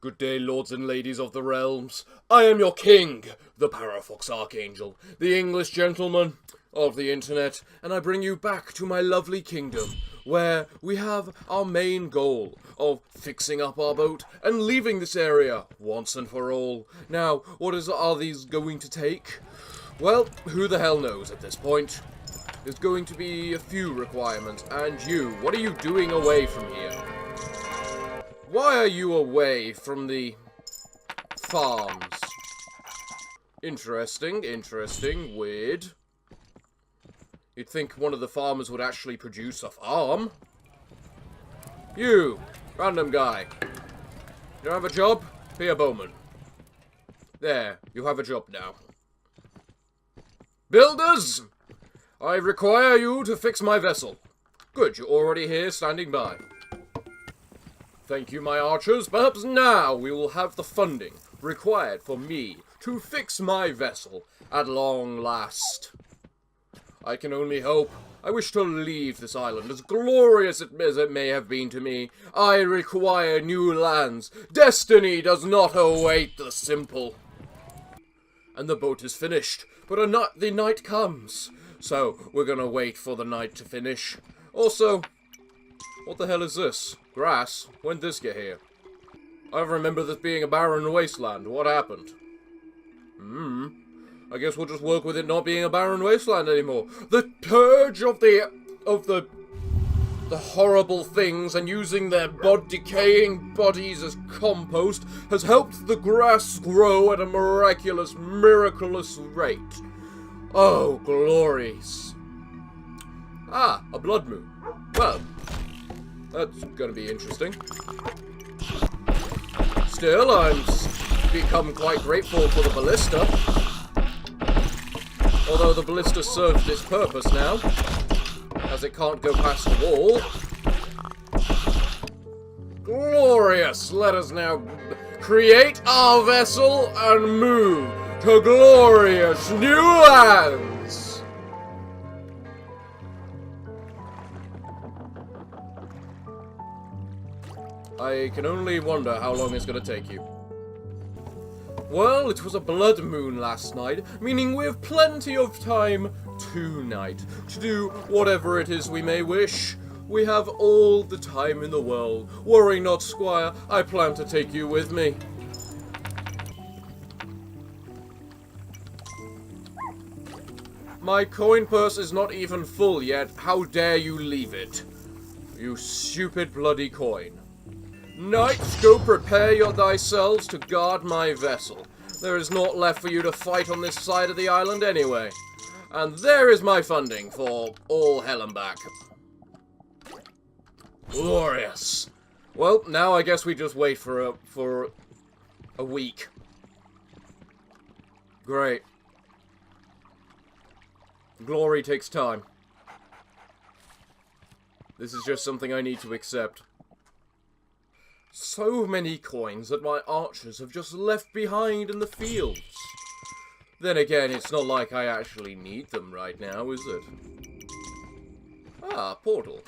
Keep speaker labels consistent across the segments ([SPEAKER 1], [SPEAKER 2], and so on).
[SPEAKER 1] Good day, lords and ladies of the realms. I am your king, the Parafox Archangel, the English gentleman of the internet, and I bring you back to my lovely kingdom, where we have our main goal of fixing up our boat and leaving this area once and for all. Now, are these going to take? Well, who the hell knows at this point? There's going to be a few requirements, and you, what are you doing away from here? Why are you away from the farms? Interesting, weird. You'd think one of the farmers would actually produce a farm. You, random guy. You don't have a job? Be a bowman. There, you have a job now. Builders! I require you to fix my vessel. Good, you're already here, standing by. Thank you, my archers. Perhaps now we will have the funding required for me to fix my vessel at long last. I can only hope. I wish to leave this island, as glorious as it may have been to me. I require new lands. Destiny does not await the simple. And the boat is finished, but the night comes. So, we're gonna wait for the night to finish. Also, what the hell is this? Grass? When did this get here? I remember this being a barren wasteland. What happened? I guess we'll just work with it not being a barren wasteland anymore. The purge of the horrible things and using their decaying bodies as compost has helped the grass grow at a miraculous rate. Oh, glories. Ah, a blood moon. Well, that's gonna be interesting. Still, I've become quite grateful for the ballista. Although the ballista serves its purpose now, as it can't go past the wall. Glorious! Let us now create our vessel and move to glorious new lands! I can only wonder how long it's going to take you. Well, it was a blood moon last night, meaning we have plenty of time tonight to do whatever it is we may wish. We have all the time in the world. Worry not, squire, I plan to take you with me. My coin purse is not even full yet. How dare you leave it? You stupid bloody coin. Knights, go prepare thyselves to guard my vessel. There is naught left for you to fight on this side of the island anyway. And there is my funding for all hell and back. Glorious. Well, now I guess we just wait for a week. Great. Glory takes time. This is just something I need to accept. So many coins that my archers have just left behind in the fields. Then again, it's not like I actually need them right now, is it? Ah, portal.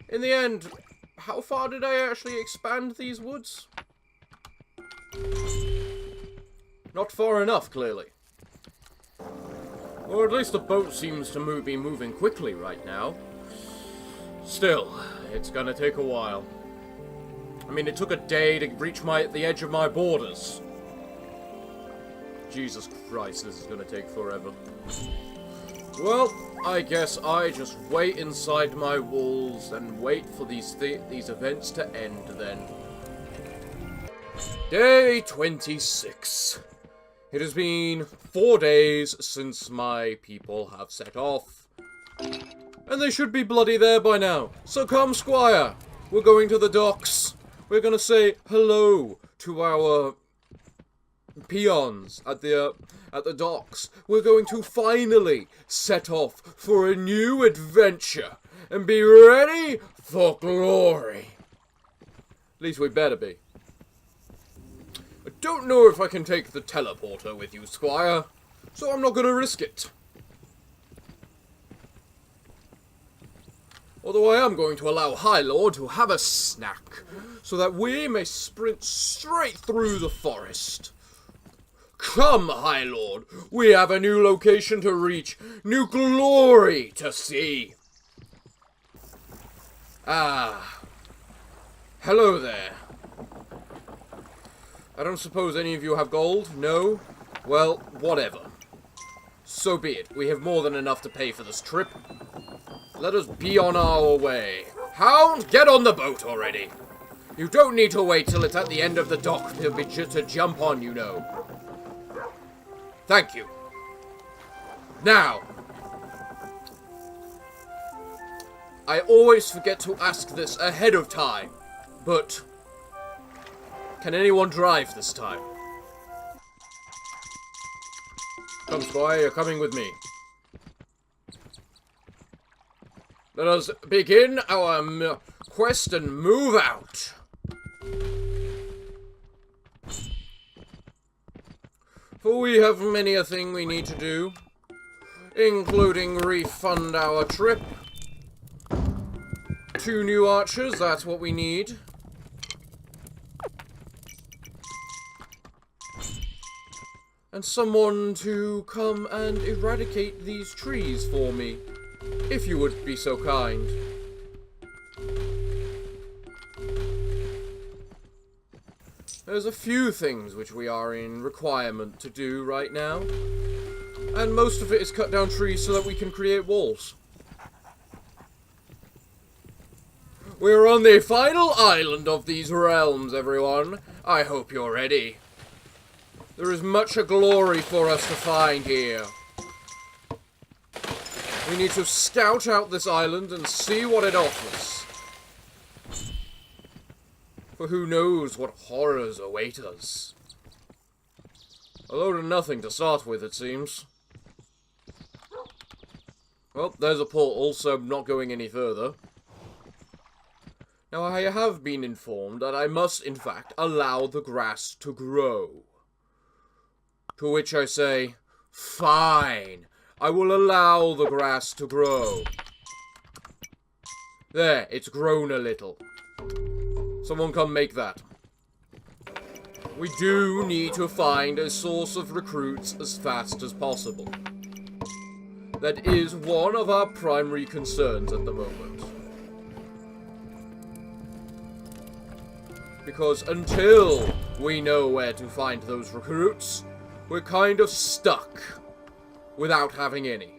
[SPEAKER 1] In the end, how far did I actually expand these woods? Not far enough, clearly. Or at least the boat seems to be moving quickly right now. Still, it's gonna take a while. I mean, it took a day to reach the edge of my borders. Jesus Christ, this is gonna take forever. Well, I guess I just wait inside my walls and wait for these events to end then. Day 26. It has been 4 days since my people have set off. And they should be bloody there by now. So come, squire. We're going to the docks. We're gonna say hello to our peons at the docks. We're going to finally set off for a new adventure and be ready for glory. At least we better be. I don't know if I can take the teleporter with you, squire, so I'm not gonna risk it. Although I am going to allow High Lord to have a snack, so that we may sprint straight through the forest. Come, High Lord, we have a new location to reach, new glory to see. Ah, hello there. I don't suppose any of you have gold? No? Well, whatever. So be it. We have more than enough to pay for this trip. Let us be on our way. Hound, get on the boat already. You don't need to wait till it's at the end of the dock to jump on, you know. Thank you. Now, I always forget to ask this ahead of time, but can anyone drive this time? Come, Squire, you're coming with me. Let us begin our quest and move out. For we have many a thing we need to do, including refund our trip. 2 new archers, that's what we need. And someone to come and eradicate these trees for me, if you would be so kind. There's a few things which we are in requirement to do right now, and most of it is cut down trees so that we can create walls. We're on the final island of these realms, everyone. I hope you're ready. There is much a glory for us to find here. We need to scout out this island and see what it offers. For who knows what horrors await us. A load of nothing to start with, it seems. Well, there's a portal, so I'm not going any further. Now, I have been informed that I must, in fact, allow the grass to grow. To which I say, fine, I will allow the grass to grow. There, it's grown a little. Someone come make that. We do need to find a source of recruits as fast as possible. That is one of our primary concerns at the moment. Because until we know where to find those recruits, we're kind of stuck without having any.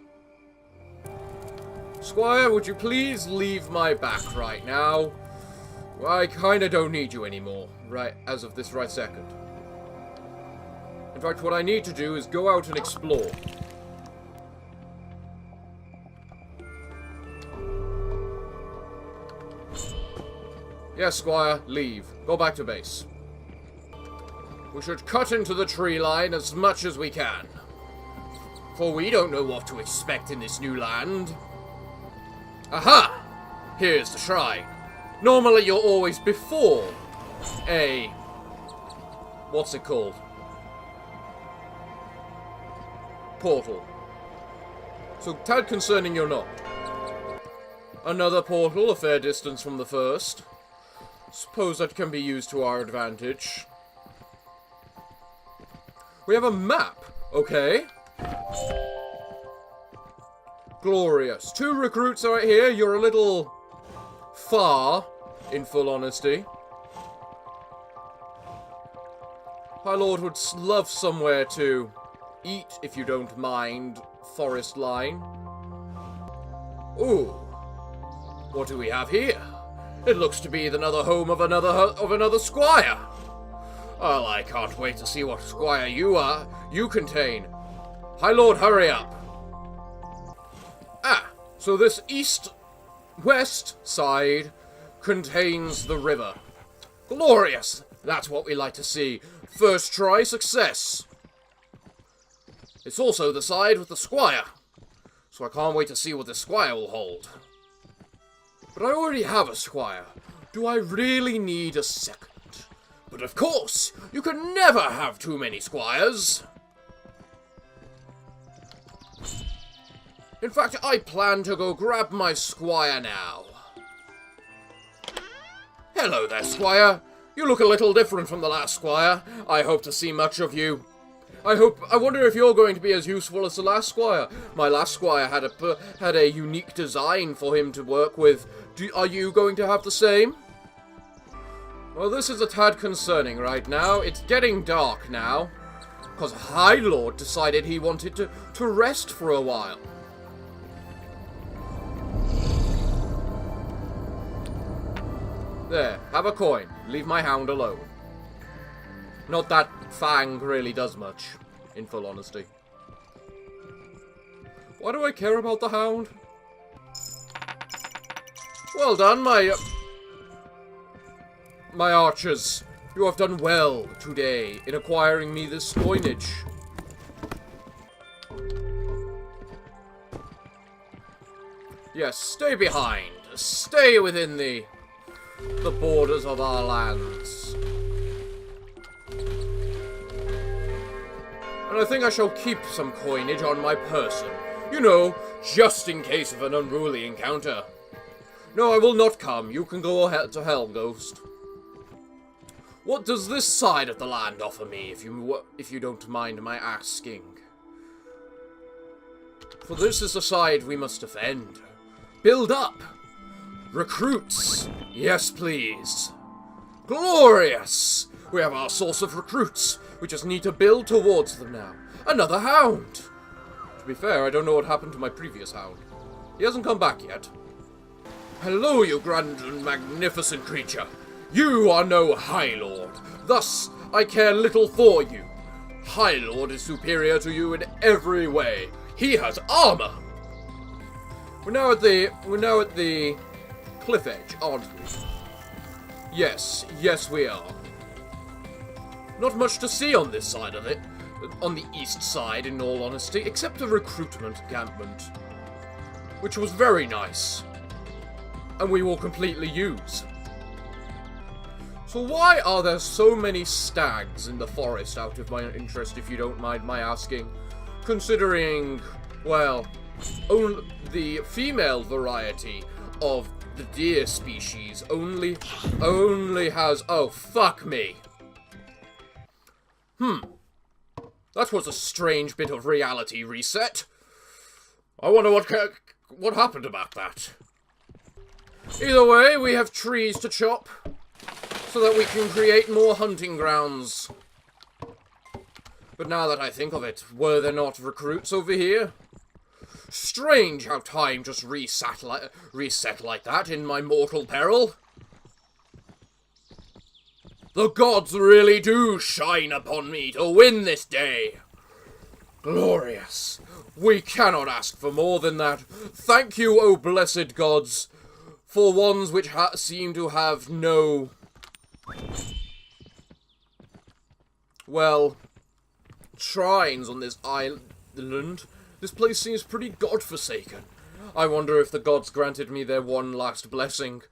[SPEAKER 1] Squire, would you please leave my back right now? I kinda don't need you anymore, right, as of this right second. In fact, what I need to do is go out and explore. Yes, Squire, leave. Go back to base. We should cut into the tree line as much as we can. For we don't know what to expect in this new land. Aha! Here's the shrine. Normally you're always before a... what's it called? Portal. So, tad concerning you're not. Another portal, a fair distance from the first. Suppose that can be used to our advantage. We have a map, okay? Glorious. 2 recruits are right here. You're a little far, in full honesty. High Lord would love somewhere to eat, if you don't mind, forest line. Ooh. What do we have here? It looks to be another home of another squire. Well, I can't wait to see what squire you contain. High Lord, hurry up. Ah, so this west side contains the river. Glorious! That's what we like to see. First try success. It's also the side with the squire. So I can't wait to see what the squire will hold. But I already have a squire. Do I really need a second? But of course, you can never have too many squires. In fact, I plan to go grab my squire now. Hello there, squire. You look a little different from the last squire. I hope to see much of you. I wonder if you're going to be as useful as the last squire. My last squire had a unique design for him to work with. Are you going to have the same? Well, this is a tad concerning right now. It's getting dark now. Because High Lord decided he wanted to rest for a while. There, have a coin. Leave my hound alone. Not that Fang really does much, in full honesty. Why do I care about the hound? Well done, my archers. You have done well today in acquiring me this coinage. Yes, stay behind. Stay within the borders of our lands. And I think I shall keep some coinage on my person. You know, just in case of an unruly encounter. No, I will not come. You can go to hell, Ghost. What does this side of the land offer me, if you don't mind my asking? For this is the side we must defend. Build up. Recruits. Yes, please. Glorious. We have our source of recruits. We just need to build towards them now. Another hound. To be fair, I don't know what happened to my previous hound. He hasn't come back yet. Hello, you grand and magnificent creature. You are no High Lord. Thus, I care little for you. High Lord is superior to you in every way. He has armor. We're now at the cliff edge, aren't we? Yes, we are. Not much to see on this side of it, on the east side, in all honesty, except a recruitment encampment, which was very nice, and we will completely use. So why are there so many stags in the forest, out of my interest, if you don't mind my asking? Considering, well, only the female variety of the deer species only has... Oh, fuck me. That was a strange bit of reality reset. I wonder what happened about that. Either way, we have trees to chop, so that we can create more hunting grounds. But now that I think of it, were there not recruits over here? Strange how time just reset like that in my mortal peril. The gods really do shine upon me to win this day. Glorious. We cannot ask for more than that. Thank you, O blessed gods, for ones which seem to have no... well, shrines on this island. This place seems pretty godforsaken. I wonder if the gods granted me their one last blessing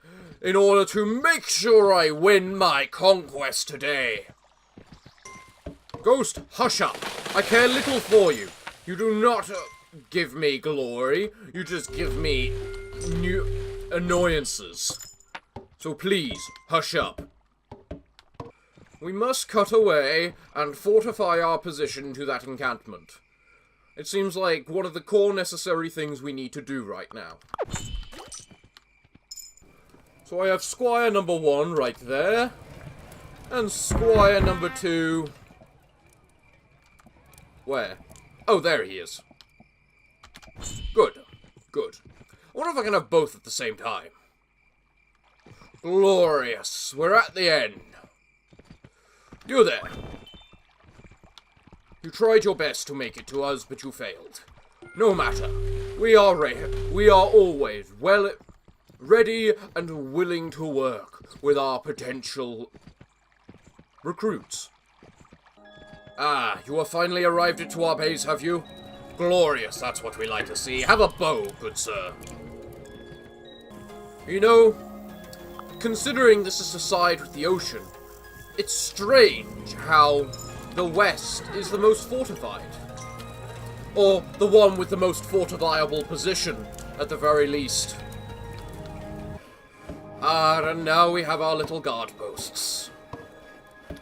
[SPEAKER 1] in order to make sure I win my conquest today. Ghost, hush up. I care little for you. You do not give me glory. You just give me new annoyances. So please, hush up. We must cut away and fortify our position to that encampment. It seems like one of the core necessary things we need to do right now. So I have Squire number 1 right there, and Squire number 2... where? Oh, there he is. Good. Good. I wonder if I can have both at the same time. Glorious. We're at the end. You there. You tried your best to make it to us, but you failed. No matter. We are always ready and willing to work with our potential recruits. Ah, you have finally arrived to our base, have you? Glorious, that's what we like to see. Have a bow, good sir. You know, considering this is a side with the ocean, it's strange how the west is the most fortified. Or the one with the most fortifiable position, at the very least. Ah, and now we have our little guard posts.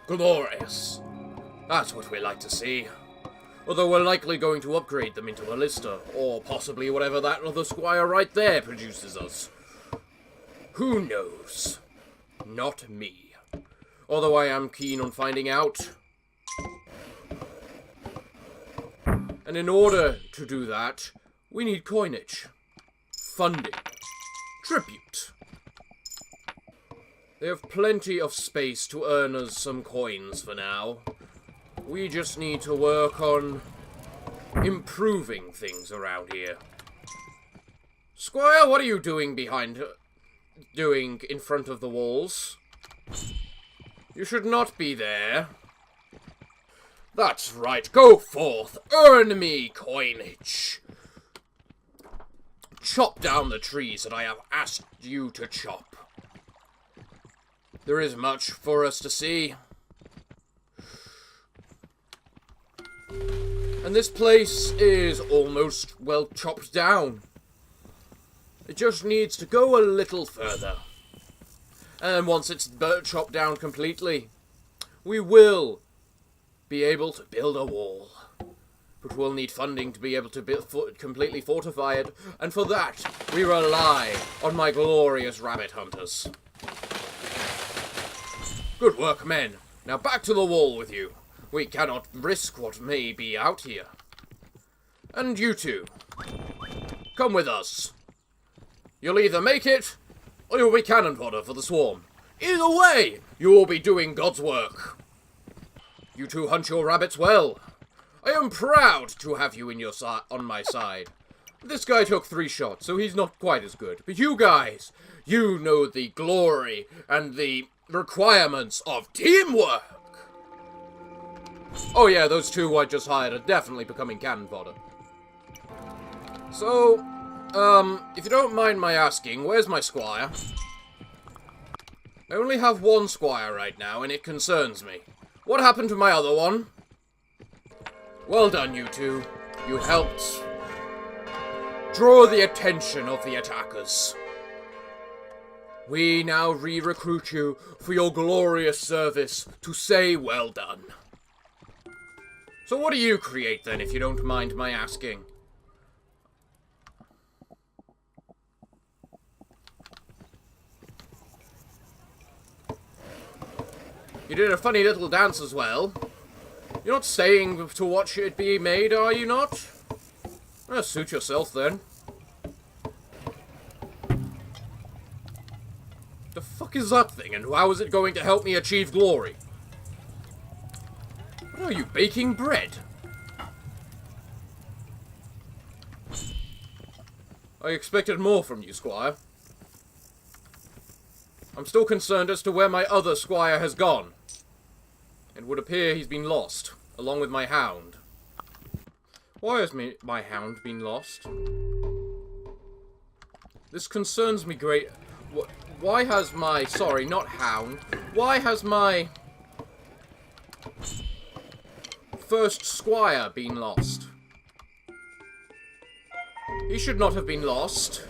[SPEAKER 1] Glorious. That's what we like to see. Although we're likely going to upgrade them into a lister, or possibly whatever that other squire right there produces us. Who knows? Not me. Although I am keen on finding out. And in order to do that, we need coinage, funding, tribute. They have plenty of space to earn us some coins for now. We just need to work on improving things around here. Squire, what are you doing in front of the walls? You should not be there. That's right, go forth, earn me coinage. Chop down the trees that I have asked you to chop. There is much for us to see. And this place is almost, well, chopped down. It just needs to go a little further. And once it's chopped down completely, we will be able to build a wall. But we'll need funding to be able to completely fortify it. And for that, we rely on my glorious rabbit hunters. Good work, men. Now back to the wall with you. We cannot risk what may be out here. And you two, come with us. You'll either make it, or you'll be cannon fodder for the swarm. Either way, you will be doing God's work. You two hunt your rabbits well. I am proud to have you on my side. This guy took 3 shots, so he's not quite as good. But you guys, you know the glory and the requirements of teamwork. Oh yeah, those 2 I just hired are definitely becoming cannon fodder. So, if you don't mind my asking, where's my squire? I only have 1 squire right now, and it concerns me. What happened to my other one? Well done, you two. You helped draw the attention of the attackers. We now re-recruit you for your glorious service to say well done. So what do you create then, if you don't mind my asking? You did a funny little dance as well. You're not staying to watch it be made, are you not? Well, suit yourself then. The fuck is that thing, and how is it going to help me achieve glory? What are you, baking bread? I expected more from you, Squire. I'm still concerned as to where my other squire has gone. It would appear he's been lost, along with my hound. Why has my hound been lost? This concerns me great. Why has my... Sorry, not hound. Why has my first squire been lost? He should not have been lost.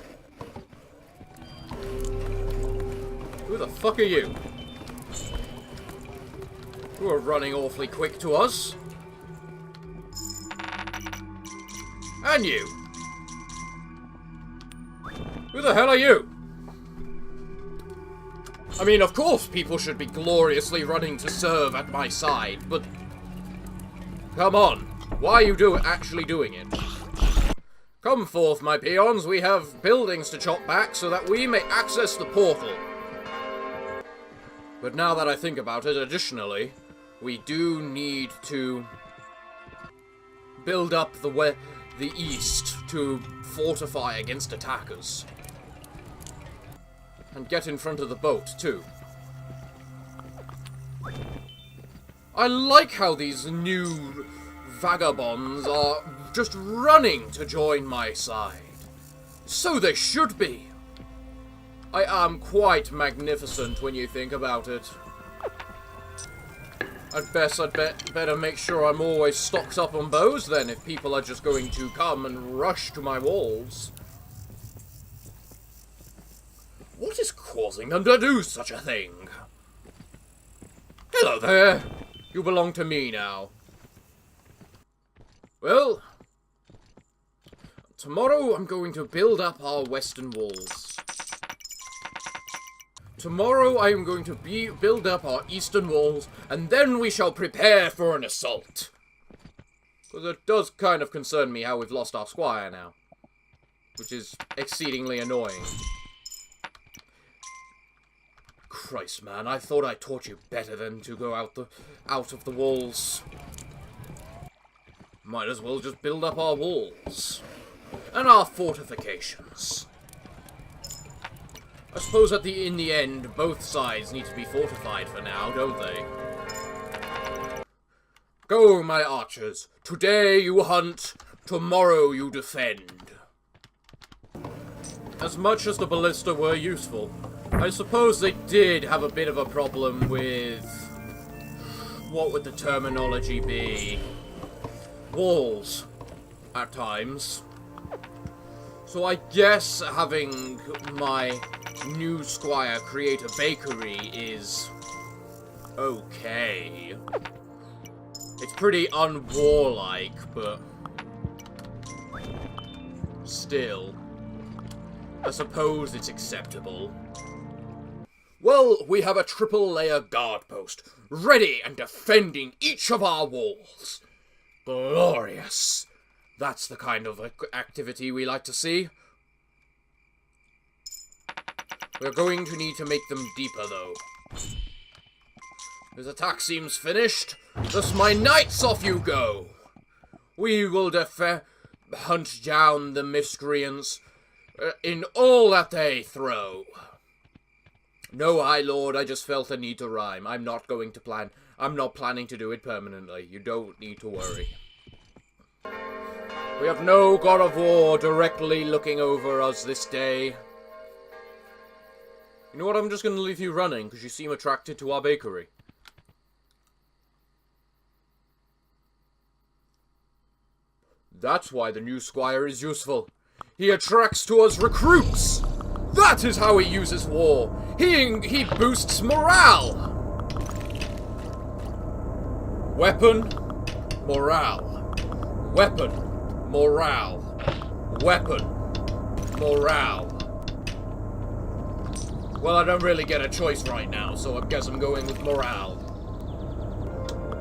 [SPEAKER 1] Who the fuck are you? You are running awfully quick to us. And you. Who the hell are you? I mean, of course people should be gloriously running to serve at my side, but... Come on. Why are you actually doing it? Come forth, my peons. We have buildings to chop back so that we may access the portal. But now that I think about it, additionally, we do need to build up the east to fortify against attackers. And get in front of the boat, too. I like how these new vagabonds are just running to join my side. So they should be. I am quite magnificent when you think about it. I'd better make sure I'm always stocked up on bows then, if people are just going to come and rush to my walls. What is causing them to do such a thing? Hello there. You belong to me now. Well, tomorrow I'm going to build up our western walls. Tomorrow I am going to build up our eastern walls, and then we shall prepare for an assault. Because it does kind of concern me how we've lost our squire now. Which is exceedingly annoying. Christ, man, I thought I taught you better than to go out of the walls. Might as well just build up our walls. And our fortifications. I suppose in the end, both sides need to be fortified for now, don't they? Go, my archers. Today you hunt, tomorrow you defend. As much as the ballista were useful, I suppose they did have a bit of a problem with... what would the terminology be? Walls, at times. So I guess having my new squire create a bakery is... okay. It's pretty unwarlike, but... still. I suppose it's acceptable. Well, we have a triple-layer guard post, ready and defending each of our walls. Glorious. That's the kind of activity we like to see. We're going to need to make them deeper, though. His attack seems finished. Thus, my knights, off you go. We will hunt down the miscreants in all that they throw. No, High Lord, I just felt a need to rhyme. I'm not planning to do it permanently. You don't need to worry. We have no god of war directly looking over us this day. You know what, I'm just going to leave you running, because you seem attracted to our bakery. That's why the new squire is useful. He attracts to us recruits! That is how he uses war! He boosts morale! Weapon, morale. Weapon, morale. Weapon, morale. Well, I don't really get a choice right now, so I guess I'm going with morale.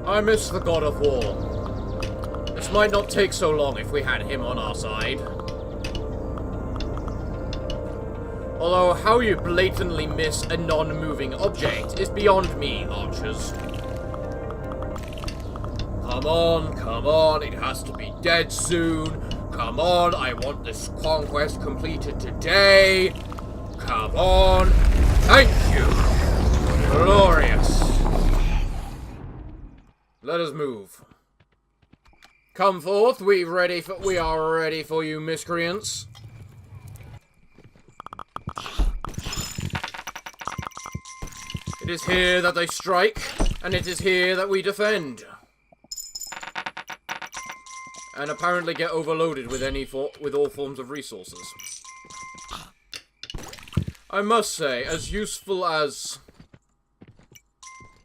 [SPEAKER 1] I miss the god of war. This might not take so long if we had him on our side. Although, how you blatantly miss a non-moving object is beyond me, archers. Come on, it has to be dead soon. Come on, I want this conquest completed today. Come on. Thank you. Glorious. Let us move. Come forth, we are ready for you, miscreants. It is here that they strike, and it is here that we defend. And apparently get overloaded with all forms of resources. I must say, as useful as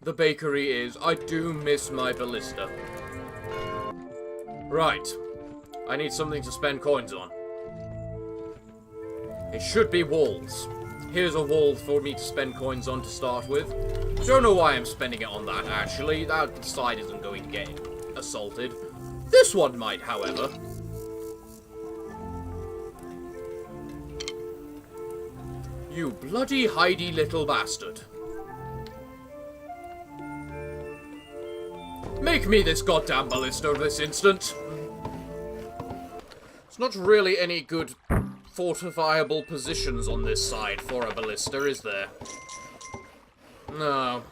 [SPEAKER 1] the bakery is, I do miss my ballista. Right. I need something to spend coins on. It should be walls. Here's a wall for me to spend coins on to start with. Don't know why I'm spending it on that, actually. That side isn't going to get assaulted. This one might, however. You bloody hidey little bastard. Make me this goddamn ballista this instant. It's not really any good fortifiable positions on this side for a ballista, is there? No.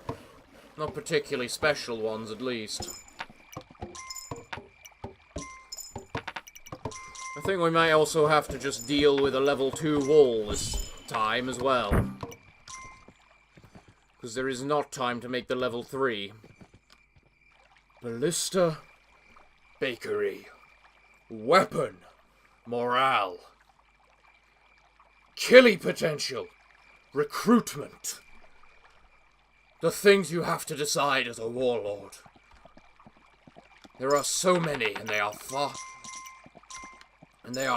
[SPEAKER 1] Not particularly special ones, at least. I think we might also have to just deal with a level 2 wall this time as well. Because there is not time to make the level 3. Ballista, bakery, weapon, morale, killing potential. recruitment. The things you have to decide as a warlord. There are so many, and they are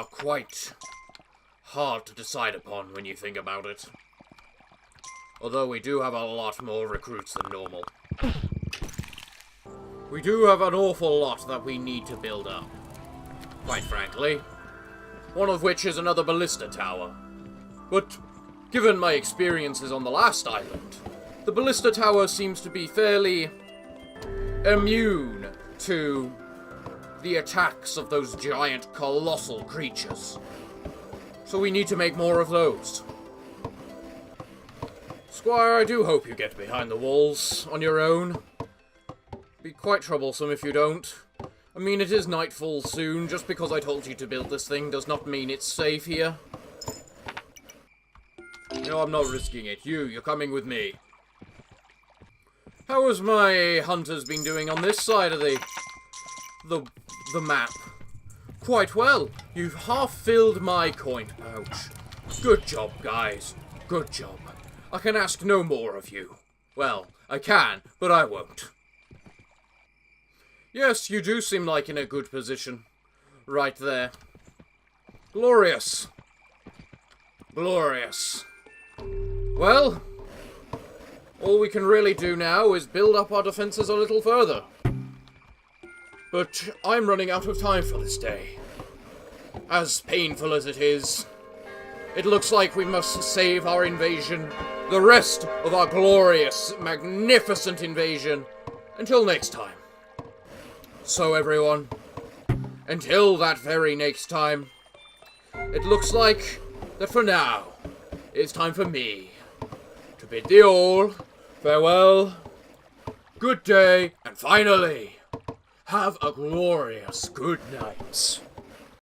[SPEAKER 1] quite hard to decide upon when you think about it. Although we do have a lot more recruits than normal. We do have an awful lot that we need to build up. Quite frankly. One of which is another ballista tower. But, given my experiences on the last island, the ballista tower seems to be fairly immune to the attacks of those giant, colossal creatures. So we need to make more of those. Squire, I do hope you get behind the walls on your own. Be quite troublesome if you don't. I mean, it is nightfall soon. Just because I told you to build this thing does not mean it's safe here. No, I'm not risking it. You're coming with me. How has my hunters been doing on this side of the map? Quite well. You've half filled my coin pouch. Good job, guys. Good job. I can ask no more of you. Well, I can, but I won't. Yes, you do seem like in a good position. Right there. Glorious. Glorious. Well, all we can really do now is build up our defenses a little further. But I'm running out of time for this day. As painful as it is, it looks like we must save our invasion, the rest of our glorious, magnificent invasion, until next time. So everyone, until that very next time, it looks like that for now, it's time for me to bid thee all farewell, good day, and finally, have a glorious good night.